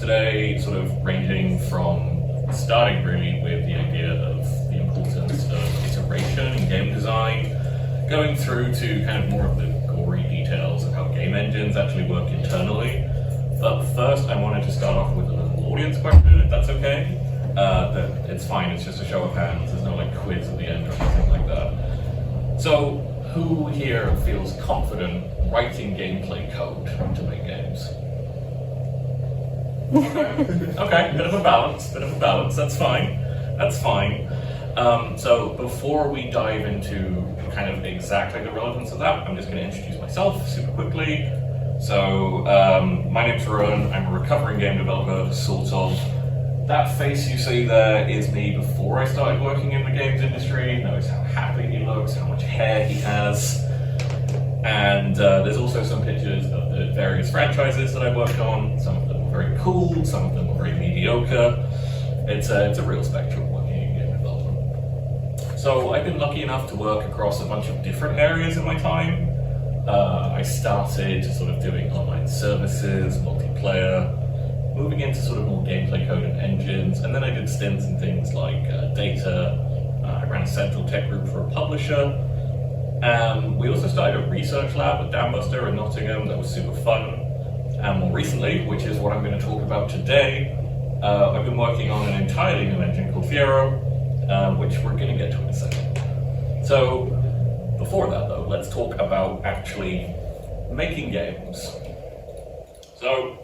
today, sort of ranging from starting really with the idea of the importance of iteration in game design, going through to kind of more of the gory details of how game engines actually work internally. But first, I wanted to start off with a little audience question, if that's okay. It's fine, it's just a show of hands, there's no like quiz at the end or anything like that. So, who here feels confident writing gameplay code to make games? Okay, bit of a balance, that's fine. So before we dive into kind of exactly the relevance of that, I'm just going to introduce myself super quickly. So my name's Ruan, I'm a recovering game developer, sort of. That face you see there is me before I started working in the games industry. Notice how happy he looks, how much hair he has. And there's also some pictures of the various franchises that I worked on. Some of them were very cool, some of them were very mediocre. It's a real spectrum working in game development. So I've been lucky enough to work across a bunch of different areas in my time. I started sort of doing online services, multiplayer, moving into sort of more gameplay code and engines, and then I did stints in things like data. I ran a central tech group for a publisher. We also started a research lab at Dambuster in Nottingham that was super fun. And more recently, which is what I'm going to talk about today, I've been working on an entirely new engine called Fiero, which we're going to get to in a second. So, before that though, let's talk about actually making games. So,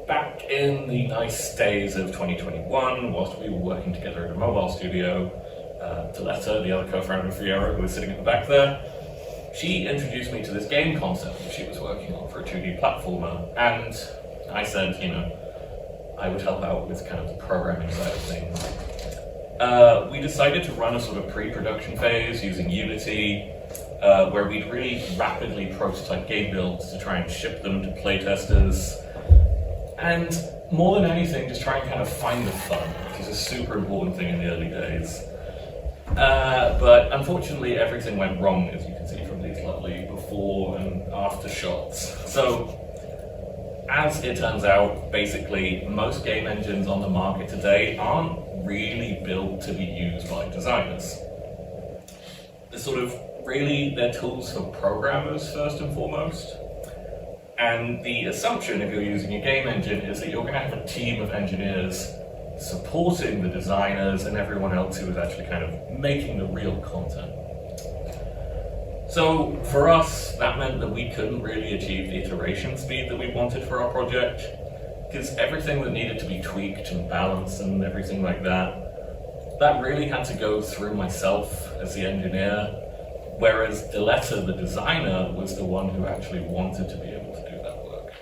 back in the nice days of 2021, whilst we were working together at a mobile studio, Diletta, the other co-founder of Fiero, who was sitting at the back there, she introduced me to this game concept that she was working on for a 2D platformer, and I said, I would help out with kind of the programming side of things. We decided to run a sort of pre-production phase using Unity, where we'd really rapidly prototype game builds to try and ship them to playtesters. And more than anything, just try and kind of find the fun, which is a super important thing in the early days. But unfortunately, everything went wrong, as you can see from these lovely before and after shots. So, as it turns out, basically, most game engines on the market today aren't really built to be used by designers. They're tools for programmers, first and foremost. And the assumption, if you're using a game engine, is that you're going to have a team of engineers supporting the designers and everyone else who is actually kind of making the real content. So for us, that meant that we couldn't really achieve the iteration speed that we wanted for our project, because everything that needed to be tweaked and balanced and everything like that really had to go through myself as the engineer, whereas Diletta, the designer, was the one who actually wanted to be able to do that work.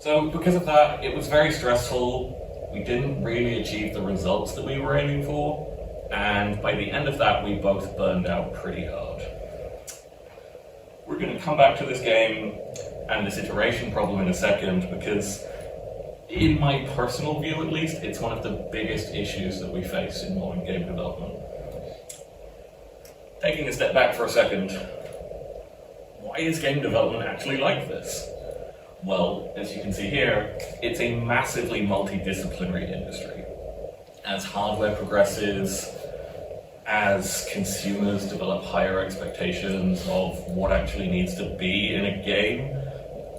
So because of that, it was very stressful. We didn't really achieve the results that we were aiming for, and by the end of that, we both burned out pretty hard. We're going to come back to this game and this iteration problem in a second, because in my personal view at least, it's one of the biggest issues that we face in modern game development. Taking a step back for a second, why is game development actually like this? Well, as you can see here, it's a massively multidisciplinary industry. As hardware progresses, as consumers develop higher expectations of what actually needs to be in a game,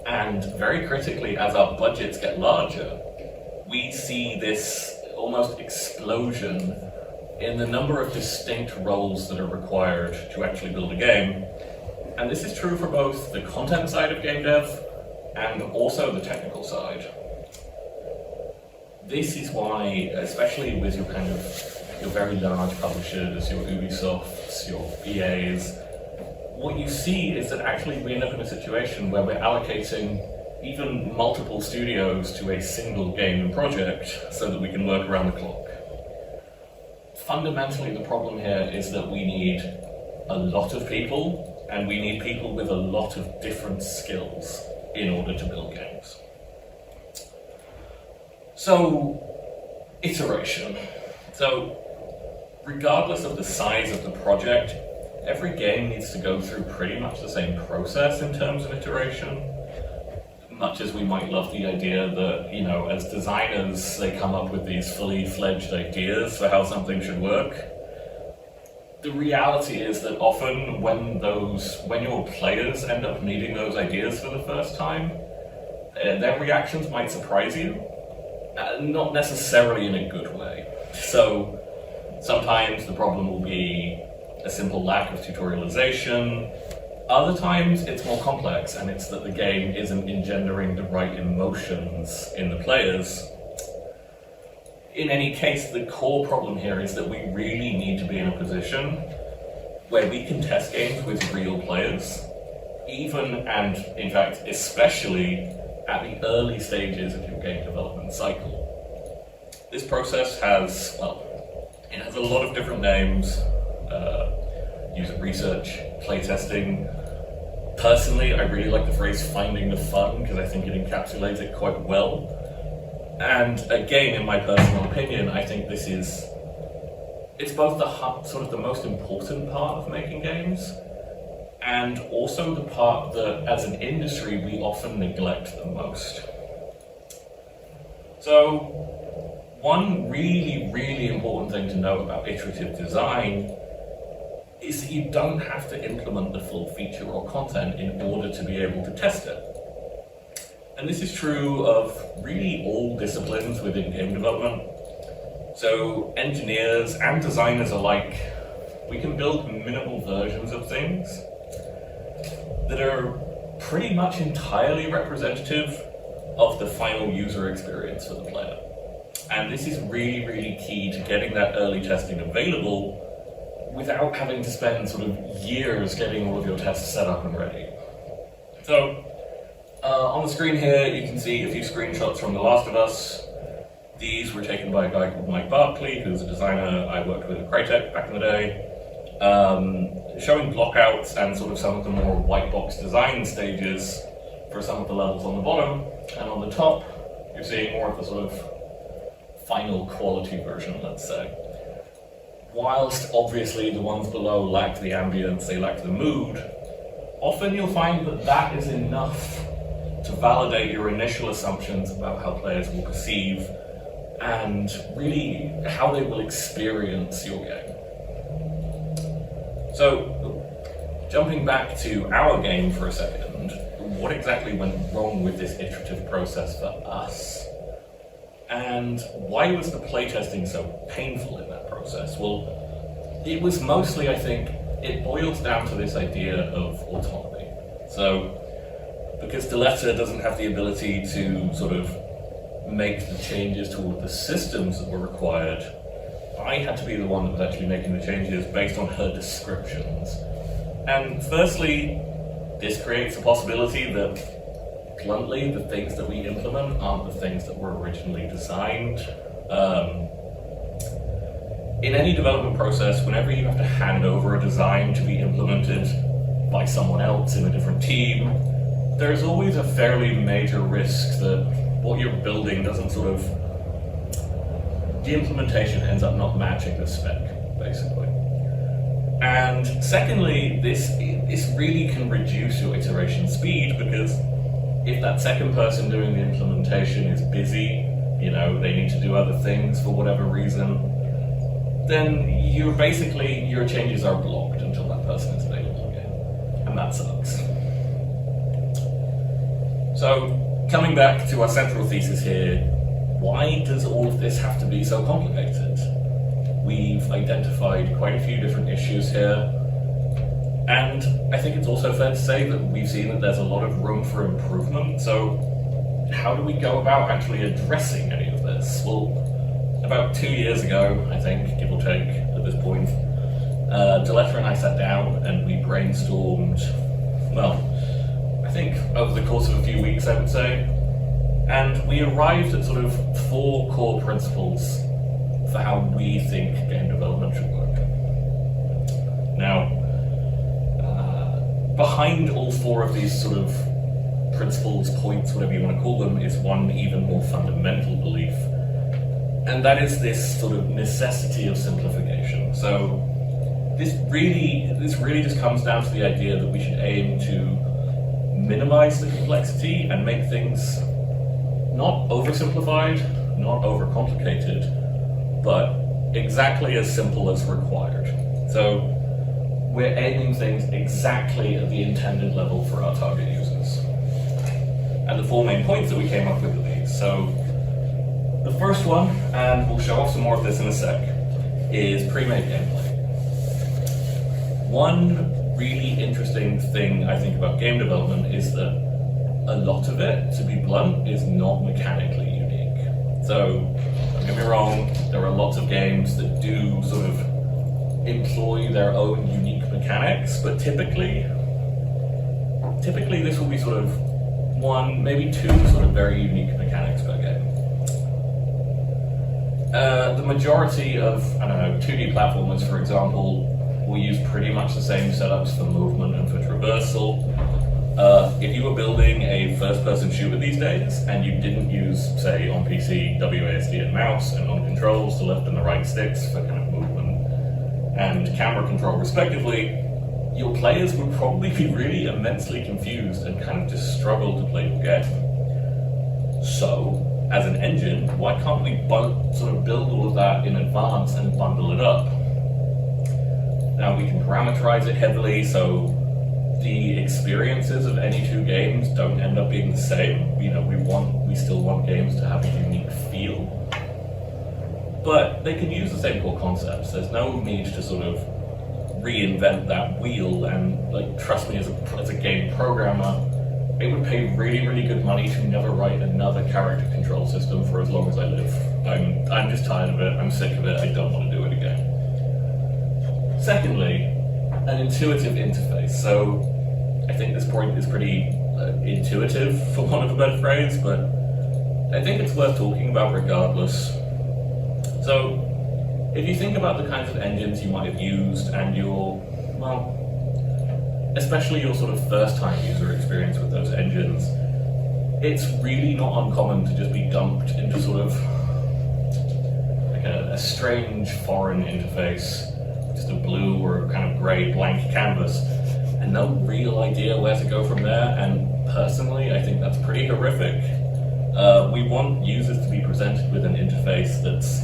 and very critically, as our budgets get larger, we see this almost explosion in the number of distinct roles that are required to actually build a game. And this is true for both the content side of game dev and also the technical side. This is why, especially with your very large publishers, your Ubisofts, your EAs, what you see is that actually we end up in a situation where we're allocating even multiple studios to a single game project so that we can work around the clock. Fundamentally, the problem here is that we need a lot of people, and we need people with a lot of different skills in order to build games. So, iteration. So, regardless of the size of the project, every game needs to go through pretty much the same process in terms of iteration. much as we might love the idea that, you know, as designers, they come up with these fully fledged ideas for how something should work, the reality is that often when your players end up needing those ideas for the first time, their reactions might surprise you, not necessarily in a good way. So sometimes the problem will be a simple lack of tutorialization. Other times it's more complex, and it's that the game isn't engendering the right emotions in the players. In any case, the core problem here is that we really need to be in a position where we can test games with real players, even and in fact especially at the early stages of your game development cycle. This process has, well, it has a lot of different names: user research, playtesting. Personally, I really like the phrase "finding the fun" because I think it encapsulates it quite well. And again, in my personal opinion, I think it's both the most important part of making games, and also the part that, as an industry, we often neglect the most. So, one really, really important thing to know about iterative design is that you don't have to implement the full feature or content in order to be able to test it. And this is true of really all disciplines within game development. So engineers and designers alike, we can build minimal versions of things that are pretty much entirely representative of the final user experience for the player. And this is really, really key to getting that early testing available without having to spend sort of years getting all of your tests set up and ready. So, on the screen here, you can see a few screenshots from The Last of Us. These were taken by a guy called Mike Barkley, who's a designer I worked with at Crytek back in the day, showing blockouts and sort of some of the more white box design stages for some of the levels on the bottom. And on the top, you're seeing more of the sort of final quality version, let's say. Whilst obviously the ones below lack the ambience, they lack the mood, often you'll find that that is enough to validate your initial assumptions about how players will perceive and really how they will experience your game. So, jumping back to our game for a second, what exactly went wrong with this iterative process for us? And why was the playtesting so painful in that process? Well, it was mostly, I think, it boils down to this idea of autonomy. So, because Deletta doesn't have the ability to sort of make the changes to all of the systems that were required, I had to be the one that was actually making the changes based on her descriptions. And firstly, this creates a possibility that, bluntly, the things that we implement aren't the things that were originally designed. In any development process, whenever you have to hand over a design to be implemented by someone else in a different team, there's always a fairly major risk that what you're building doesn't sort of, the implementation ends up not matching the spec, basically. And secondly, this really can reduce your iteration speed, because if that second person doing the implementation is busy, you know, they need to do other things for whatever reason, then your changes are blocked until that person is available again. And that sucks. So, coming back to our central thesis here, why does all of this have to be so complicated? We've identified quite a few different issues here, and I think it's also fair to say that we've seen that there's a lot of room for improvement. So how do we go about actually addressing any of this? Well, about 2 years ago, I think, give or take at this point, Deletta and I sat down and we brainstormed, well, I think over the course of a few weeks, I would say, and we arrived at sort of 4 core principles for how we think game development should work. Now, behind all 4 of these sort of principles, points, whatever you want to call them, is one even more fundamental belief, and that is this sort of necessity of simplification. So this really just comes down to the idea that we should aim to minimize the complexity and make things not oversimplified, not overcomplicated, but exactly as simple as required. So we're aiming things exactly at the intended level for our target users. And the four main points that we came up with are these. So the first one, and we'll show off some more of this in a sec, is pre-made gameplay. One really interesting thing I think about game development is that a lot of it, to be blunt, is not mechanically unique. So, don't get me wrong, there are lots of games that do sort of employ their own unique mechanics, but typically this will be sort of one, maybe two sort of very unique mechanics per game. The majority of, 2D platformers, for example, will use pretty much the same setups for movement and for traversal. If you were building a first-person shooter these days, and you didn't use, say, on PC, WASD and mouse, and on controls, the left and the right sticks for kind of movement and camera control respectively, your players would probably be really immensely confused and kind of just struggle to play the game. So, as an engine, why can't we sort of build all of that in advance and bundle it up? Now we can parameterize it heavily, so the experiences of any two games don't end up being the same. We still want games to have a unique feel, but they can use the same core concepts. There's no need to sort of reinvent that wheel, and trust me, as a game programmer, I would pay really, really good money to never write another character control system for as long as I live. I'm just tired of it, I'm sick of it, I don't want to do it again. Secondly, an intuitive interface. So I think this point is pretty intuitive, for want of a better phrase, but I think it's worth talking about regardless. So if you think about the kinds of engines you might have used and especially your sort of first-time user experience with those engines, it's really not uncommon to just be dumped into sort of like a strange foreign interface, just a blue or kind of grey blank canvas, and no real idea where to go from there. And personally, I think that's pretty horrific. We want users to be presented with an interface that's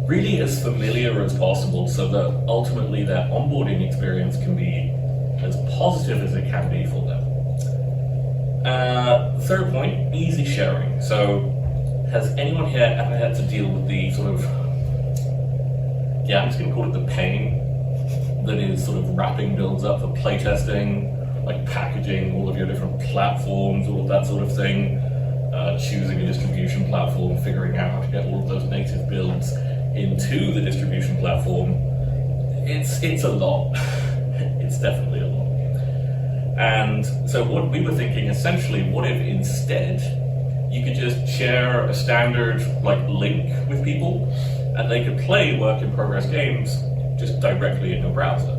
really as familiar as possible, so that ultimately their onboarding experience can be as positive as it can be for them. Third point, easy sharing. So has anyone here ever had to deal with the sort of, I'm just going to call it the pain that is sort of wrapping builds up for playtesting, like packaging all of your different platforms, all of that sort of thing, choosing a distribution platform, figuring out how to get all of those native builds into the distribution platform. It's a lot. It's definitely a lot. And so what we were thinking, essentially, what if instead you could just share a standard link with people, and they could play work in progress games just directly in your browser.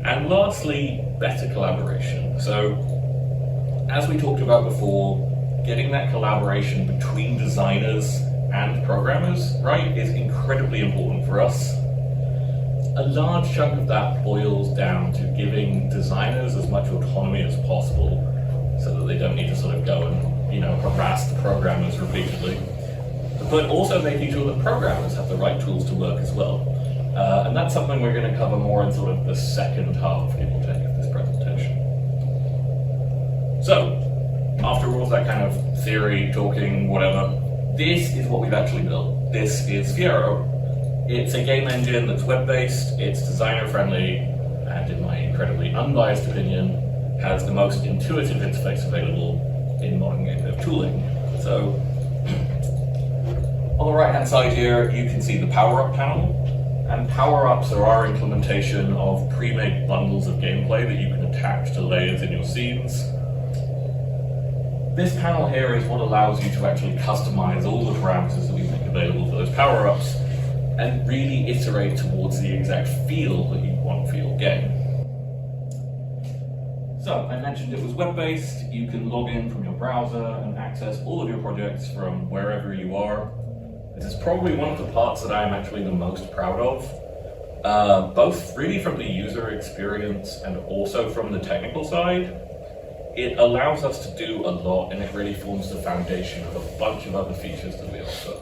And lastly, better collaboration. So as we talked about before, getting that collaboration between designers and programmers right is incredibly important for us. A large chunk of that boils down to giving designers as much autonomy as possible, so that they don't need to sort of go and harass the programmers repeatedly, but also making sure that programmers have the right tools to work as well. And that's something we're going to cover more in sort of the second half, give or take, of this presentation. So, after all of that kind of theory, talking, whatever, this is what we've actually built. This is Fiero. It's a game engine that's web-based, it's designer-friendly, and in my incredibly unbiased opinion, has the most intuitive interface available in modern game dev tooling. So, on the right-hand side here, you can see the power-up panel, and power-ups are our implementation of pre-made bundles of gameplay that you can attach to layers in your scenes. This panel here is what allows you to actually customize all the parameters that we make available for those power-ups, and really iterate towards the exact feel that you want for your game. So, I mentioned it was web-based. You can log in from your browser and access all of your projects from wherever you are. This is probably one of the parts that I'm actually the most proud of, both really from the user experience and also from the technical side. it allows us to do a lot, and it really forms the foundation of a bunch of other features that we offer.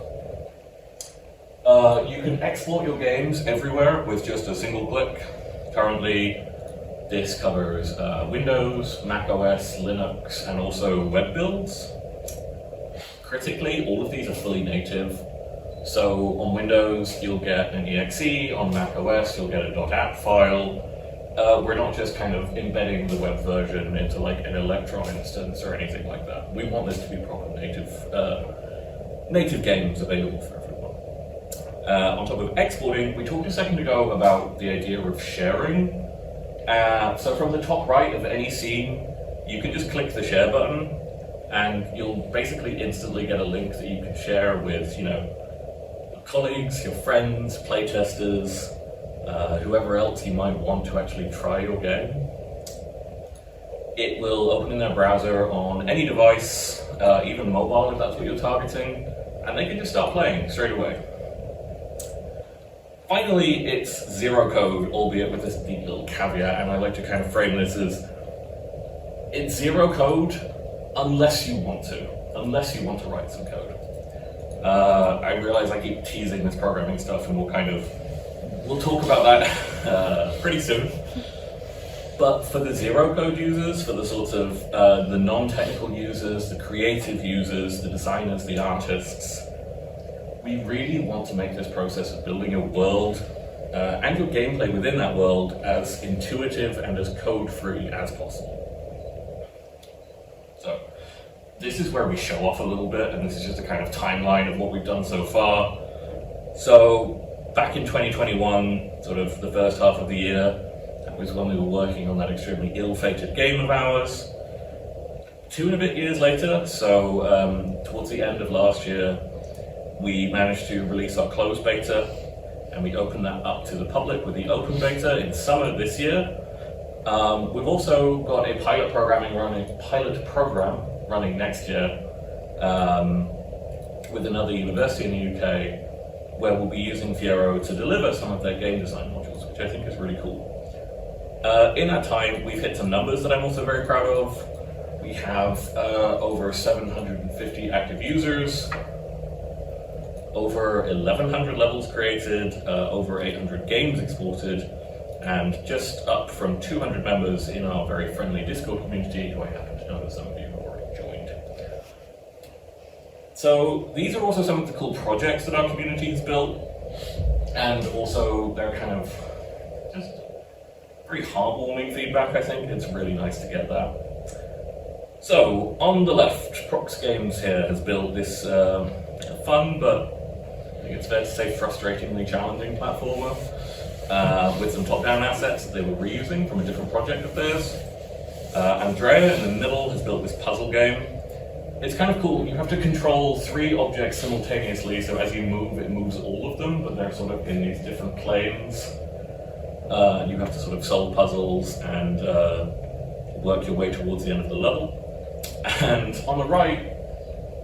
You can export your games everywhere with just a single click. Currently, this covers Windows, Mac OS, Linux, and also web builds. Critically, all of these are fully native. So on Windows, you'll get an exe. On Mac OS, you'll get a .app file. We're not just kind of embedding the web version into like an Electron instance or anything like that. We want this to be proper native games available for everyone. On top of exporting, we talked a second ago about the idea of sharing. So from the top right of any scene, you can just click the share button, and you'll basically instantly get a link that you can share with, you know, your colleagues, your friends, playtesters, whoever else you might want to actually try your game. It will open in their browser on any device, even mobile if that's what you're targeting, and they can just start playing straight away. Finally, it's zero code, albeit with this neat little caveat, and I like to kind of frame this as it's zero code unless you want to write some code. I realize I keep teasing this programming stuff, and we'll talk about that pretty soon. But for the zero code users, for the sorts of the non-technical users, the creative users, the designers, the artists, we really want to make this process of building your world and your gameplay within that world as intuitive and as code-free as possible. So this is where we show off a little bit, and this is just a kind of timeline of what we've done so far. So back in 2021, sort of the first half of the year, that was when we were working on that extremely ill-fated game of ours. 2 and a bit years later, so towards the end of last year, we managed to release our closed beta, and we opened that up to the public with the open beta in summer this year. We've also got a pilot program running next year with another university in the UK, where we'll be using Fiero to deliver some of their game design modules, which I think is really cool. In that time, we've hit some numbers that I'm also very proud of. We have over 750 active users, over 1,100 levels created, over 800 games exported, and just up from 200 members in our very friendly Discord community, who I happen to know that some of you have already joined. So these are also some of the cool projects that our community has built, and also they're kind of just very heartwarming feedback, I think. It's really nice to get that. So on the left, Prox Games here has built this fun, but I think it's fair to say frustratingly challenging platformer with some top-down assets that they were reusing from a different project of theirs. Andrea in the middle has built this puzzle game. It's kind of cool. You have to control 3 objects simultaneously, so as you move, it moves all of them, but they're sort of in these different planes. You have to sort of solve puzzles and work your way towards the end of the level. And on the right,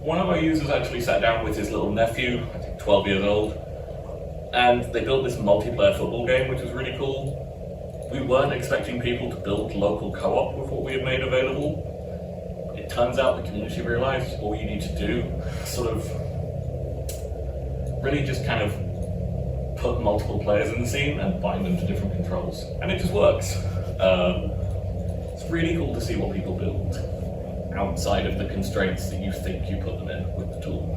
one of our users actually sat down with his little nephew, I think 12 years old, and they built this multiplayer football game, which was really cool. We weren't expecting people to build local co-op with what we had made available. It turns out the community realized all you need to do is sort of really just kind of put multiple players in the scene and bind them to different controls, and it just works. It's really cool to see what people build outside of the constraints that you think you put them in with the tool.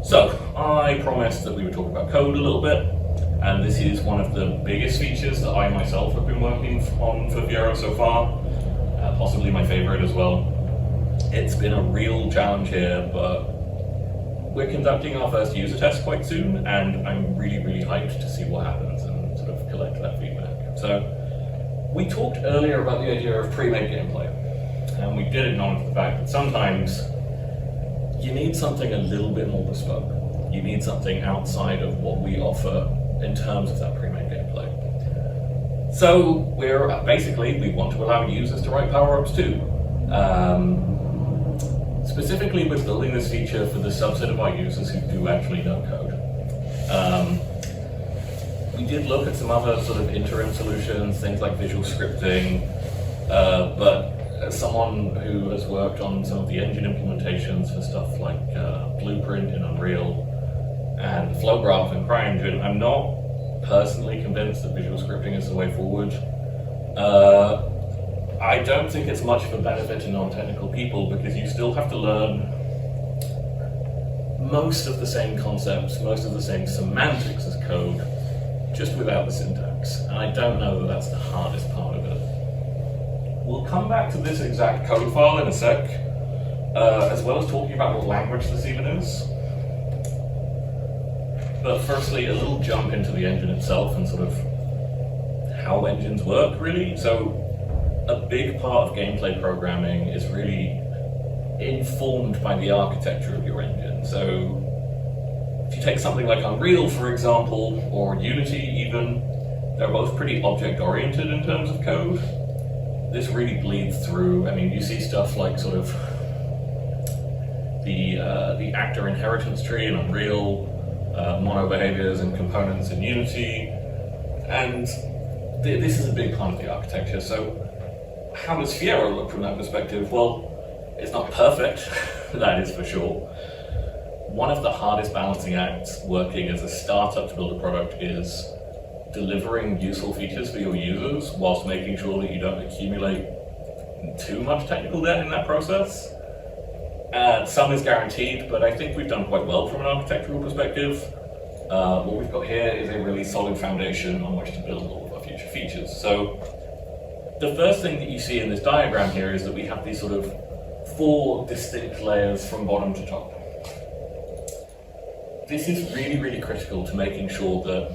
So, I promised that we would talk about code a little bit, and this is one of the biggest features that I myself have been working on for Fiero so far, possibly my favorite as well. It's been a real challenge here, but we're conducting our first user test quite soon, and I'm really, really hyped to see what happens and sort of collect that feedback. So, we talked earlier about the idea of pre-made gameplay, and we did acknowledge the fact that sometimes you need something a little bit more bespoke. You need something outside of what we offer in terms of that pre-made gameplay. So we want to allow users to write power-ups too. Specifically, we're building this feature for the subset of our users who do actually know code. We did look at some other sort of interim solutions, things like visual scripting, but as someone who has worked on some of the engine implementations for stuff like Blueprint in Unreal and Flowgraph in CryEngine, I'm not personally convinced that visual scripting is the way forward. I don't think it's much of a benefit to non-technical people because you still have to learn most of the same concepts, most of the same semantics as code, just without the syntax. And I don't know that that's the hardest part of it. We'll come back to this exact code file in a sec, as well as talking about what language this even is. But firstly, a little jump into the engine itself and sort of how engines work, really. So a big part of gameplay programming is really informed by the architecture of your engine. So if you take something like Unreal, for example, or Unity even, they're both pretty object-oriented in terms of code. This really bleeds through. I mean, you see stuff like sort of the actor inheritance tree in Unreal, mono behaviors and components in Unity, and this is a big part of the architecture. So how does Fiero look from that perspective? Well, it's not perfect, that is for sure. One of the hardest balancing acts working as a startup to build a product is delivering useful features for your users whilst making sure that you don't accumulate too much technical debt in that process. Some is guaranteed, but I think we've done quite well from an architectural perspective. What we've got here is a really solid foundation on which to build all of our future features. So the first thing that you see in this diagram here is that we have these sort of 4 distinct layers from bottom to top. This is really, really critical to making sure that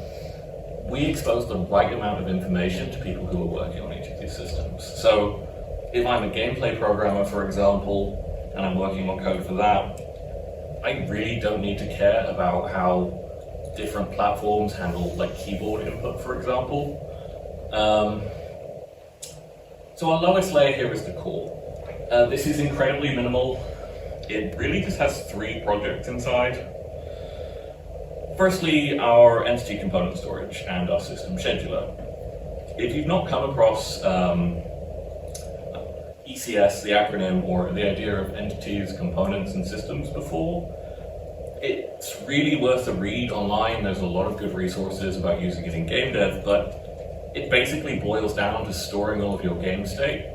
we expose the right amount of information to people who are working on each of these systems. So if I'm a gameplay programmer, for example, and I'm working on code for that, I really don't need to care about how different platforms handle like keyboard input, for example. So our lowest layer here is the core. This is incredibly minimal. It really just has 3 projects inside. Firstly, our entity component storage and our system scheduler. If you've not come across ECS, the acronym, or the idea of entities, components, and systems before, it's really worth a read online. There's a lot of good resources about using it in game dev, but it basically boils down to storing all of your game state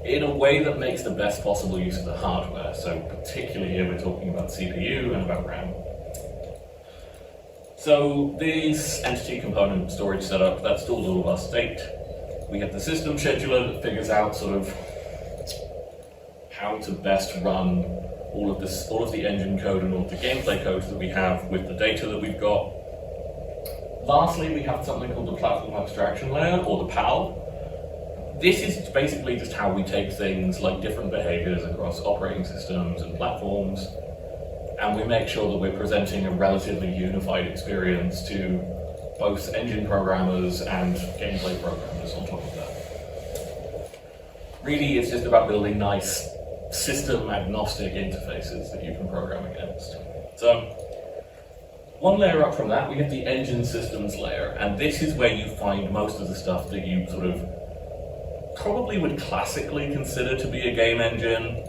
in a way that makes the best possible use of the hardware. So particularly here we're talking about CPU and about RAM. So this entity component storage setup, that stores all of our state. We have the system scheduler that figures out sort of how to best run all of the engine code and all of the gameplay codes that we have with the data that we've got. Lastly, we have something called the platform abstraction layer, or the PAL. This is basically just how we take things like different behaviors across operating systems and platforms, and we make sure that we're presenting a relatively unified experience to both engine programmers and gameplay programmers on top of that. Really, it's just about building nice system-agnostic interfaces that you can program against. So, one layer up from that, we have the engine systems layer, and this is where you find most of the stuff that you sort of probably would classically consider to be a game engine.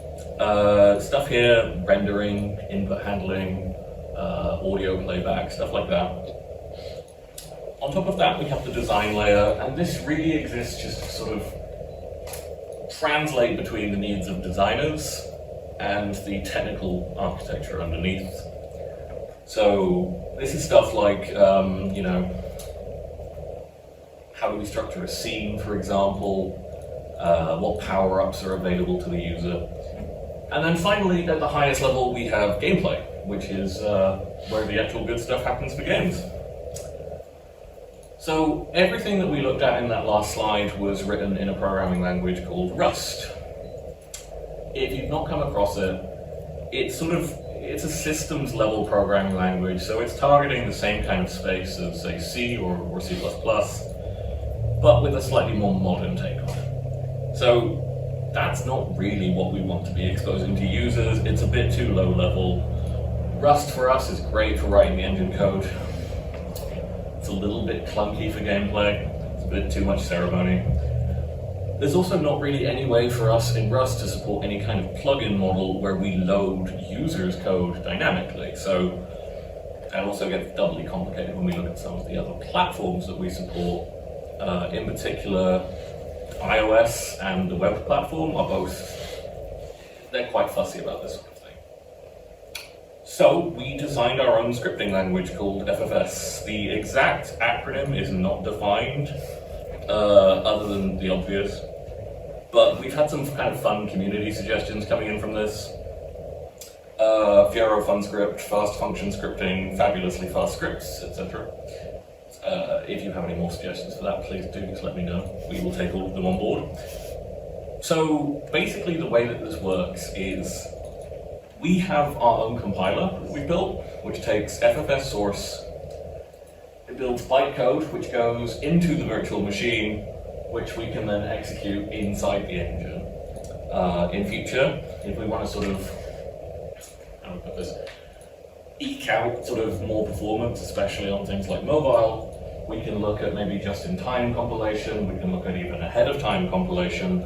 Stuff here, rendering, input handling, audio playback, stuff like that. On top of that, we have the design layer, and this really exists just to sort of translate between the needs of designers and the technical architecture underneath. So this is stuff like, how do we structure a scene, for example, what power-ups are available to the user. And then finally, at the highest level, we have gameplay, which is where the actual good stuff happens for games. So everything that we looked at in that last slide was written in a programming language called Rust. If you've not come across it, it's a systems level programming language, so it's targeting the same kind of space as, say, C or C++, but with a slightly more modern take on it. So that's not really what we want to be exposing to users. It's a bit too low level. Rust for us is great for writing the engine code. It's a little bit clunky for gameplay. It's a bit too much ceremony. There's also not really any way for us in Rust to support any kind of plugin model where we load users' code dynamically. So that also gets doubly complicated when we look at some of the other platforms that we support. In particular, iOS and the web platform are both, they're quite fussy about this sort of thing. So we designed our own scripting language called FFS. The exact acronym is not defined, other than the obvious, but we've had some kind of fun community suggestions coming in from this. Fiero fun script, fast function scripting, fabulously fast scripts, etc. If you have any more suggestions for that, please do just let me know. We will take all of them on board. So basically the way that this works is we have our own compiler that we built, which takes FFS source. It builds bytecode, which goes into the virtual machine, which we can then execute inside the engine. In future, if we want to sort of, how do I put this, eke out sort of more performance, especially on things like mobile, we can look at maybe just-in-time compilation, we can look at even ahead-of-time compilation,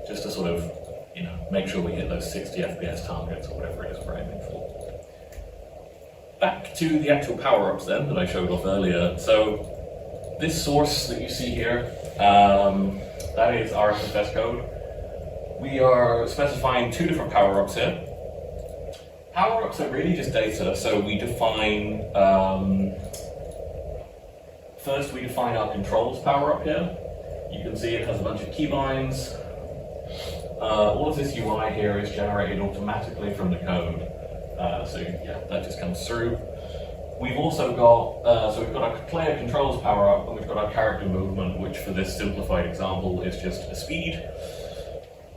just to sort of, make sure we hit those 60 FPS targets or whatever it is we're aiming for. Back to the actual power-ups then that I showed off earlier. So this source that you see here, that is our FFS code. We are specifying two different power-ups here. Power-ups are really just data, so we define, first we define our controls power-up here. You can see it has a bunch of keybinds. All of this UI here is generated automatically from the code. So yeah, that just comes through. We've also got, so we've got our player controls power up, and we've got our character movement, which for this simplified example is just a speed.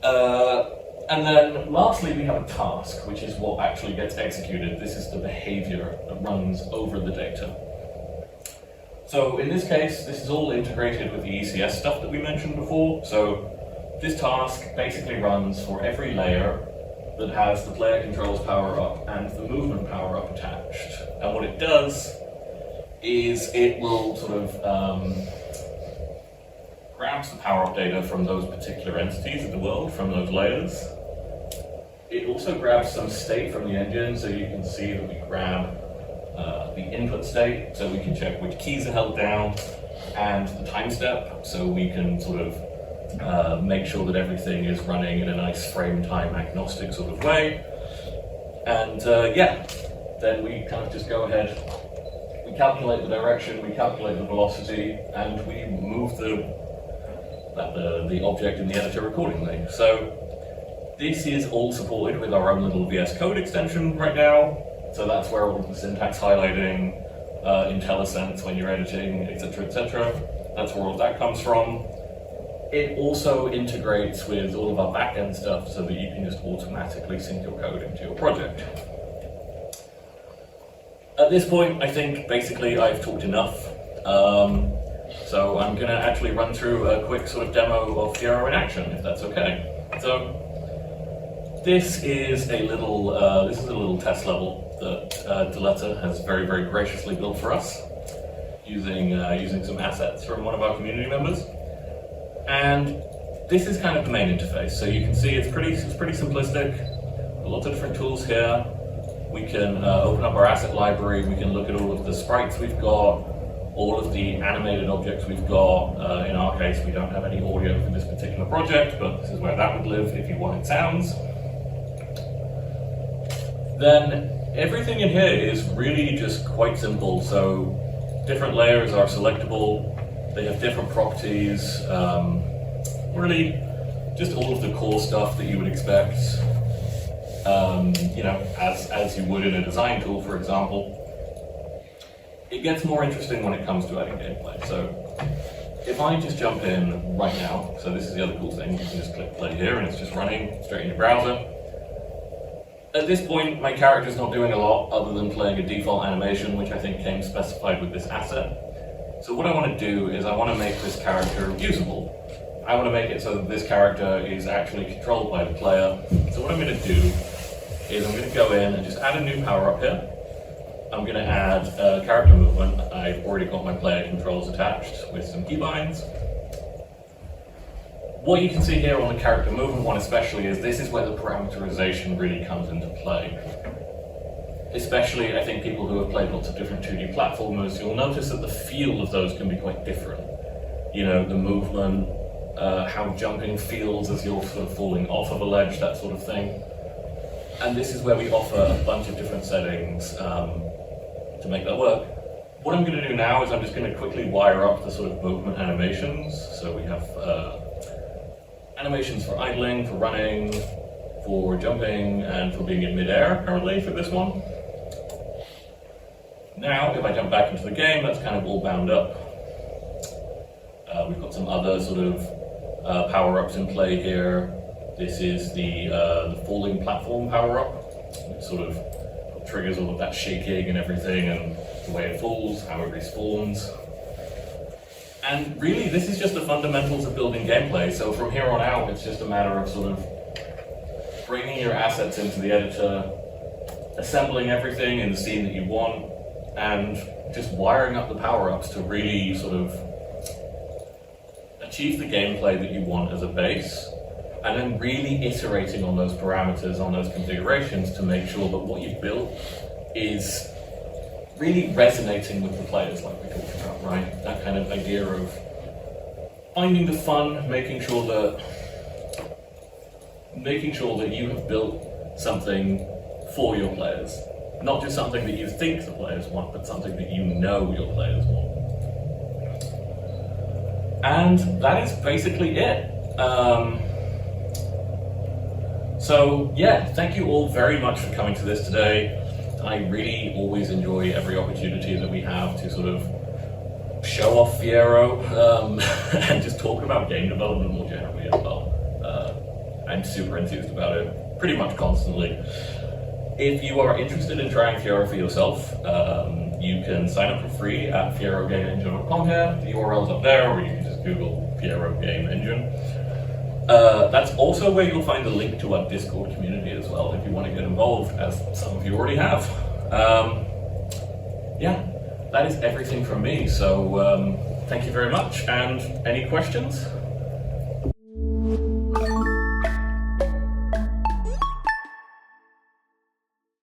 And then lastly, we have a task, which is what actually gets executed. This is the behavior that runs over the data. So in this case, this is all integrated with the ECS stuff that we mentioned before. So this task basically runs for every layer that has the player controls power up and the movement power up attached. And what it does is it will sort of grabs the power up data from those particular entities of the world, from those layers. It also grabs some state from the engine, so you can see that we grab the input state, so we can check which keys are held down, and the time step, so we can sort of make sure that everything is running in a nice frame time agnostic sort of way. And yeah, then we kind of just go ahead, we calculate the direction, we calculate the velocity, and we move the object in the editor accordingly. So this is all supported with our own little VS Code extension right now. So that's where all of the syntax highlighting, IntelliSense when you're editing, etc., that's where all of that comes from. It also integrates with all of our backend stuff so that you can just automatically sync your code into your project. At this point, I think basically I've talked enough. So I'm going to actually run through a quick sort of demo of Fiero in action, if that's okay. So this is a little test level that Diletta has very, very graciously built for us, using some assets from one of our community members. And this is kind of the main interface. So you can see it's pretty simplistic. Lots of different tools here. We can open up our asset library. We can look at all of the sprites we've got, all of the animated objects we've got. In our case, we don't have any audio for this particular project, but this is where that would live if you wanted sounds. Then everything in here is really just quite simple. So different layers are selectable. They have different properties. Really, just all of the core stuff that you would expect. As you would in a design tool, for example. It gets more interesting when it comes to adding gameplay. So if I just jump in right now, so this is the other cool thing, you can just click play here and it's just running straight in your browser. At this point, my character's not doing a lot other than playing a default animation, which I think came specified with this asset. So what I want to do is I want to make this character usable. I want to make it so that this character is actually controlled by the player. So what I'm going to do is I'm going to go in and just add a new power up here. I'm going to add character movement. I've already got my player controls attached with some keybinds. what you can see here on the character movement one especially is this is where the parameterization really comes into play. Especially, I think, people who have played lots of different 2D platformers, you'll notice that the feel of those can be quite different. You know, the movement, how jumping feels as you're sort of falling off of a ledge, that sort of thing. And this is where we offer a bunch of different settings to make that work. What I'm going to do now is I'm just going to quickly wire up the sort of movement animations. So we have animations for idling, for running, for jumping, and for being in midair currently for this one. Now, if I jump back into the game, that's kind of all bound up. We've got some other sort of power-ups in play here. This is the falling platform power-up. It sort of triggers all of that shaking and everything, and the way it falls, how it respawns. And really, this is just the fundamentals of building gameplay. So from here on out, it's just a matter of sort of bringing your assets into the editor, assembling everything in the scene that you want, and just wiring up the power-ups to really sort of achieve the gameplay that you want as a base, and then really iterating on those parameters, on those configurations to make sure that what you've built is really resonating with the players, like we talked about, right? That kind of idea of finding the fun, making sure that you have built something for your players. Not just something that you think the players want, but something that you know your players want. And that is basically it. So yeah, thank you all very much for coming to this today. I really always enjoy every opportunity that we have to sort of show off Fiero and just talk about game development more generally as well. I'm super enthused about it, pretty much constantly. If you are interested in trying Fiero for yourself, you can sign up for free at fierogameengine.com here. The URL's up there, or you can just Google Fiero Game Engine. That's also where you'll find the link to our Discord community as well, if you want to get involved, as some of you already have. Yeah, that is everything from me, so thank you very much, and any questions?